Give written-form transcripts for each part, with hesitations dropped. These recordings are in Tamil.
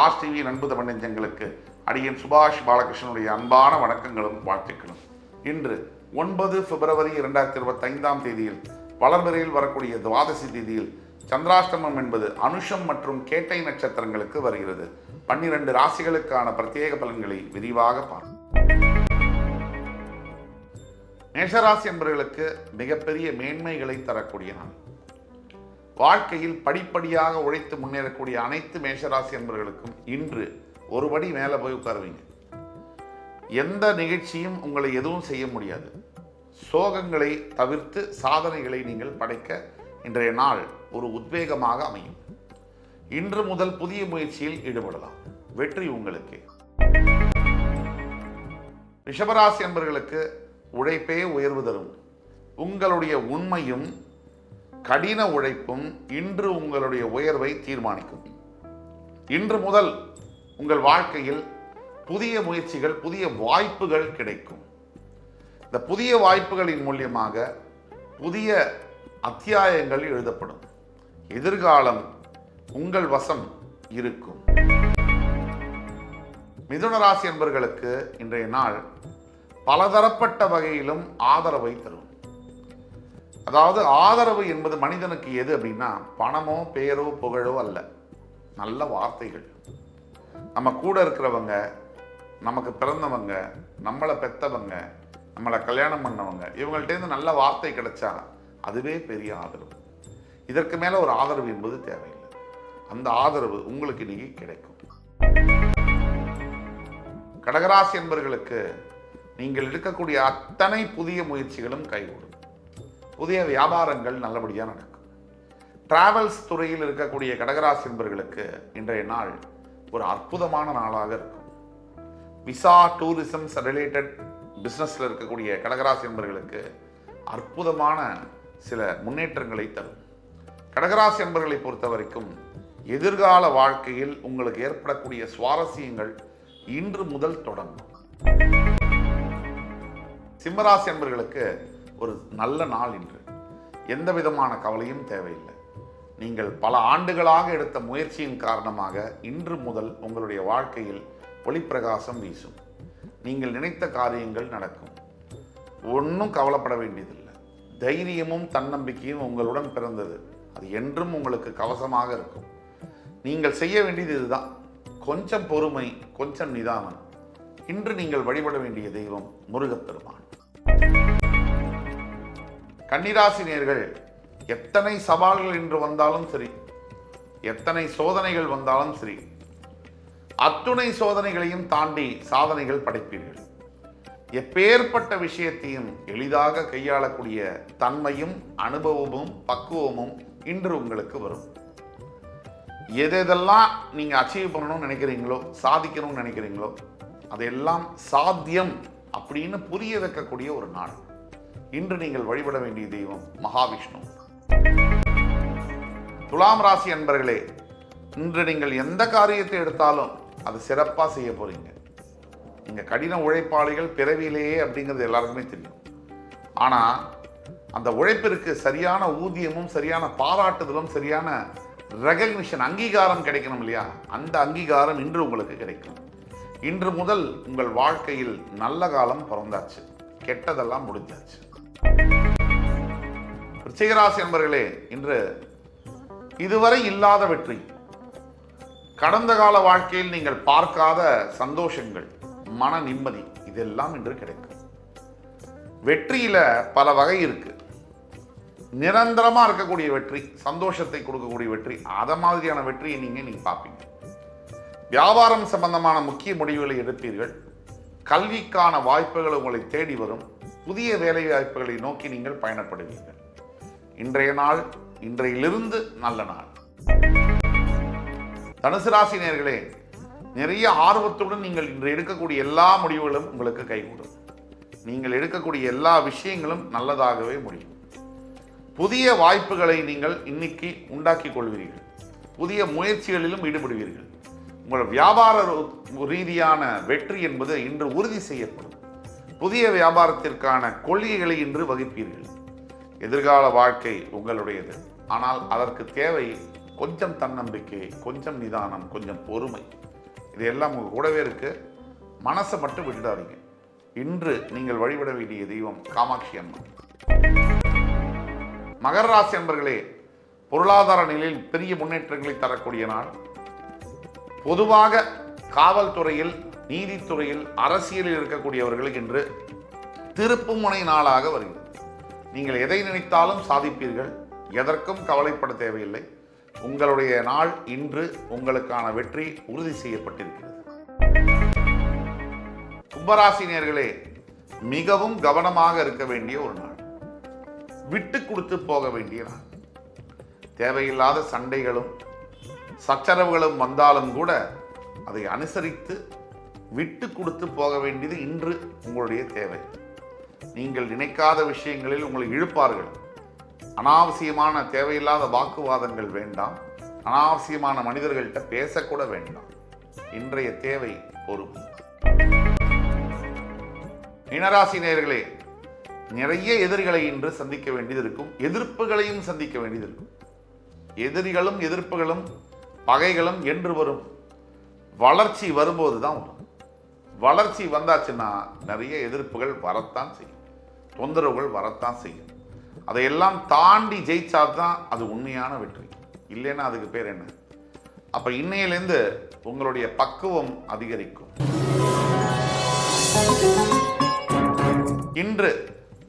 ராஜ் டிவி அன்பு தமிழ் நெஞ்சங்களுக்கு அடியன் சுபாஷ் பாலகிருஷ்ணனுடைய அன்பான வணக்கங்களும் வாழ்த்துக்களும். இன்று 9 பிப்ரவரி 2025 தேதியில் வளர்பிறையில் வரக்கூடிய துவாதசி தேதியில் சந்திராஷ்டமம் என்பது அனுஷம் மற்றும் கேட்டை நட்சத்திரங்களுக்கு வருகிறது. 12 ராசிகளுக்கான பிரத்யேக பலன்களை விரிவாக பார்ப்போம். மேஷராசி என்பவர்களுக்கு மிகப்பெரிய மேன்மைகளை தரக்கூடிய நாள். வாழ்க்கையில் படிப்படியாக உழைத்து முன்னேறக்கூடிய அனைத்து மேஷராசி என்பவர்களுக்கும் இன்று ஒருபடி மேலே போய் உட்காருவீங்க. எந்த நிகழ்ச்சியும் உங்களை எதுவும் செய்ய முடியாது. சோகங்களை தவிர்த்து சாதனைகளை நீங்கள் படைக்க இன்றைய நாள் ஒரு உத்வேகமாக அமையும். இன்று முதல் புதிய முயற்சியில் ஈடுபடலாம். வெற்றி உங்களுக்கு. ரிஷபராசி என்பவர்களுக்கு உழைப்பே உயர்வு தரும். உங்களுடைய உண்மையும் கடின உழைப்பும் இன்று உங்களுடைய உயர்வை தீர்மானிக்கும். இன்று முதல் உங்கள் வாழ்க்கையில் புதிய முயற்சிகள், புதிய வாய்ப்புகள் கிடைக்கும். இந்த புதிய வாய்ப்புகளின் மூலியமாக புதிய அத்தியாயங்கள் எழுதப்படும். எதிர்காலம் உங்கள் வசம் இருக்கும். மிதுன ராசி என்பவர்களுக்கு இன்றைய நாள் பலதரப்பட்ட வகையிலும் ஆதரவை தரும். அதாவது ஆதரவு என்பது மனிதனுக்கு எது அப்படின்னா பணமோ பேரோ புகழோ அல்ல, நல்ல வார்த்தைகள். நம்ம கூட இருக்கிறவங்க, நமக்கு பிறந்தவங்க, நம்மளை பெற்றவங்க, நம்மளை கல்யாணம் பண்ணவங்க, இவங்கள்ட்டேருந்து நல்ல வார்த்தை கிடைச்சா அதுவே பெரிய ஆதரவு. இதற்கு மேலே ஒரு ஆதரவு என்பது தேவையில்லை. அந்த ஆதரவு உங்களுக்கு இன்னைக்கு கிடைக்கும். கடகராசி என்பவர்களுக்கு நீங்கள் எடுக்கக்கூடிய அத்தனை புதிய முயற்சிகளும் கைகூடும். புதிய வியாபாரங்கள் நல்லபடியாக நடக்கும். டிராவல்ஸ் துறையில் இருக்கக்கூடிய கடகராசி என்பவர்களுக்கு இன்றைய நாள் ஒரு அற்புதமான நாளாக இருக்கும். விசா டூரிசம் ரிலேட்டட் பிஸ்னஸில் இருக்கக்கூடிய கடகராசி என்பவர்களுக்கு அற்புதமான சில முன்னேற்றங்களை தரும். கடகராசி என்பவர்களை பொறுத்த வரைக்கும் எதிர்கால வாழ்க்கையில் உங்களுக்கு ஏற்படக்கூடிய சுவாரஸ்யங்கள் இன்று முதல் தொடங்கும். சிம்மராசி என்பவர்களுக்கு ஒரு நல்ல நாள் இன்று. எந்த விதமான கவலையும் தேவையில்லை. நீங்கள் பல ஆண்டுகளாக எடுத்த முயற்சியின் காரணமாக இன்று முதல் உங்களுடைய வாழ்க்கையில் ஒளிப்பிரகாசம் வீசும். நீங்கள் நினைத்த காரியங்கள் நடக்கும். ஒன்றும் கவலைப்பட வேண்டியதில்லை. தைரியமும் தன்னம்பிக்கையும் உங்களுடன் பிறந்தது. அது என்றும் உங்களுக்கு கவசமாக இருக்கும். நீங்கள் செய்ய வேண்டியது இதுதான். கொஞ்சம் பொறுமை, கொஞ்சம் நிதானம். இன்று நீங்கள் வழிபட வேண்டிய தெய்வம் முருகப்பெருமான். கன்னிராசி நேயர்கள், எத்தனை சவால்கள் இன்று வந்தாலும் சரி, எத்தனை சோதனைகள் வந்தாலும் சரி, அத்துணை சோதனைகளையும் தாண்டி சாதனைகள் படைப்பீர்கள். எப்பேற்பட்ட விஷயத்தையும் எளிதாக கையாளக்கூடிய தன்மையும் அனுபவமும் பக்குவமும் இன்று உங்களுக்கு வரும். எதெல்லாம் நீங்க அச்சீவ் பண்ணணும்னு நினைக்கிறீங்களோ, சாதிக்கணும்னு நினைக்கிறீங்களோ, அதெல்லாம் சாத்தியம் அப்படின்னு புரிய வைக்கக்கூடிய ஒரு நாள். இன்று நீங்கள் வழிபட வேண்டிய தெய்வம் மகாவிஷ்ணு. துலாம் ராசி அன்பர்களே, இன்று நீங்கள் எந்த காரியத்தை எடுத்தாலும் அது சிறப்பாக செய்ய போறீங்க. நீங்க கடின உழைப்பாளிகள் பிறவியிலேயே அப்படிங்கிறது எல்லாருக்குமே தெரியும். ஆனா அந்த உழைப்பிற்கு சரியான ஊதியமும் சரியான பாராட்டுதலும் சரியான ரெகக்னிஷன் அங்கீகாரம் கிடைக்கணும் இல்லையா? அந்த அங்கீகாரம் இன்று உங்களுக்கு கிடைக்கும். இன்று முதல் உங்கள் வாழ்க்கையில் நல்ல காலம் பிறந்தாச்சு, கெட்டதெல்லாம் முடிஞ்சாச்சு. விருச்சிகராசி என்பவர்களே, இன்று இதுவரை இல்லாத வெற்றி, கடந்த கால வாழ்க்கையில் நீங்கள் பார்க்காத சந்தோஷங்கள், மன நிம்மதி, இதெல்லாம் இன்று கிடைக்கும். வெற்றியில பல வகை இருக்கு. நிரந்தரமா இருக்கக்கூடிய வெற்றி, சந்தோஷத்தை கொடுக்கக்கூடிய வெற்றி, அத மாதிரியான வெற்றியை நீங்க பார்ப்பீங்க. வியாபாரம் சம்பந்தமான முக்கிய முடிவுகளை எடுப்பீர்கள். கல்விக்கான வாய்ப்புகள் உங்களை தேடி வரும். புதிய வேலை வாய்ப்புகளை நோக்கி நீங்கள் பயணப்படுவீர்கள். இன்றைய நாள், இன்றையிலிருந்து நல்ல நாள். தனுசு ராசி நேயர்களே, நிறைய ஆர்வத்துடன் நீங்கள் இன்று எடுக்கக்கூடிய எல்லா முடிவுகளும் உங்களுக்கு கைகூடும். நீங்கள் எடுக்கக்கூடிய எல்லா விஷயங்களும் நல்லதாகவே முடியும். புதிய வாய்ப்புகளை நீங்கள் இன்னைக்கு உண்டாக்கி கொள்வீர்கள். புதிய முயற்சிகளிலும் ஈடுபடுவீர்கள். உங்கள் வியாபார ரீதியான வெற்றி என்பது இன்று உறுதி செய்யப்படும். புதிய வியாபாரத்திற்கான கொள்கைகளை இன்று வகுப்பீர்கள். எதிர்கால வாழ்க்கை உங்களுடையது. ஆனால் அதற்கு தேவை கொஞ்சம் தன்னம்பிக்கை, கொஞ்சம் நிதானம், கொஞ்சம் பொறுமை. இது எல்லாம் உங்கள் கூடவே இருக்குது. மனசை மட்டும் விட்டுடாதீங்க. இன்று நீங்கள் வழிபட வேண்டிய தெய்வம் காமாட்சி அம்மன். மகர ராசி அன்பர்களே, பொருளாதார நிலையில் பெரிய முன்னேற்றங்களை தரக்கூடிய நாள். பொதுவாக காவல்துறையில், நீதித்துறையில், அரசியலில் இருக்கக்கூடியவர்களுக்கு இன்று திருப்புமுனை நாளாக வருகிறது. நீங்கள் எதை நினைத்தாலும் சாதிப்பீர்கள். எதற்கும் கவலைப்பட தேவையில்லை. உங்களுடைய நாள் இன்று உங்களுக்கான வெற்றி உறுதி செய்யப்பட்டிருக்கிறது. கும்பராசி நேயர்களே, மிகவும் கவனமாக இருக்க வேண்டிய ஒரு நாள். விட்டு கொடுத்து போக வேண்டிய நாள். தேவையில்லாத சண்டைகளும் சச்சரவுகளும் வந்தாலும் கூட அதை அனுசரித்து விட்டு கொடுத்து போக வேண்டியது இன்று உங்களுடைய தேவை. நீங்கள் நினைக்காத விஷயங்களில் உங்களை இழுப்பார்கள். அனாவசியமான தேவையில்லாத வாக்குவாதங்கள் வேண்டாம். அனாவசியமான மனிதர்கள்ட்ட பேசக்கூட வேண்டாம். இன்றைய தேவை பொறுப்பு. மீனராசி நேயர்களே, நிறைய எதிரிகளை இன்று சந்திக்க வேண்டியது இருக்கும். எதிர்ப்புகளையும் சந்திக்க வேண்டியது இருக்கும். எதிரிகளும் எதிர்ப்புகளும் பகைகளும் என்று வரும். வளர்ச்சி வரும்போது தான் வரும். வளர்ச்சி வந்தாச்சுன்னா நிறைய எதிர்ப்புகள் வரத்தான் செய்யும், தொந்தரவுகள் வரத்தான் செய்யும். அதையெல்லாம் தாண்டி ஜெயிச்சாதான் அது உண்மையான வெற்றி. இல்லைன்னா அதுக்கு பேர் என்ன? அப்ப இன்னையிலிருந்து உங்களுடைய பக்குவம் அதிகரிக்கும். இன்று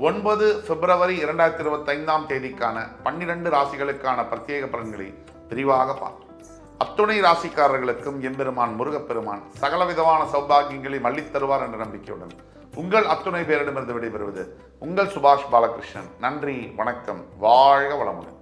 9 பிப்ரவரி 2025 தேதிக்கான 12 ராசிகளுக்கான பிரத்யேக பலன்களை விரிவாக பார்த்தோம். அத்துணை ராசிக்காரர்களுக்கும் எம்பெருமான் முருகப்பெருமான் சகலவிதமான சௌபாகியங்களை மள்ளித் தருவார் என்ற நம்பிக்கையுடன் உங்கள் அத்துணை பேரிடமிருந்து விடைபெறுவது உங்கள் சுபாஷ் பாலகிருஷ்ணன். நன்றி, வணக்கம், வாழ்க வளமுடன்.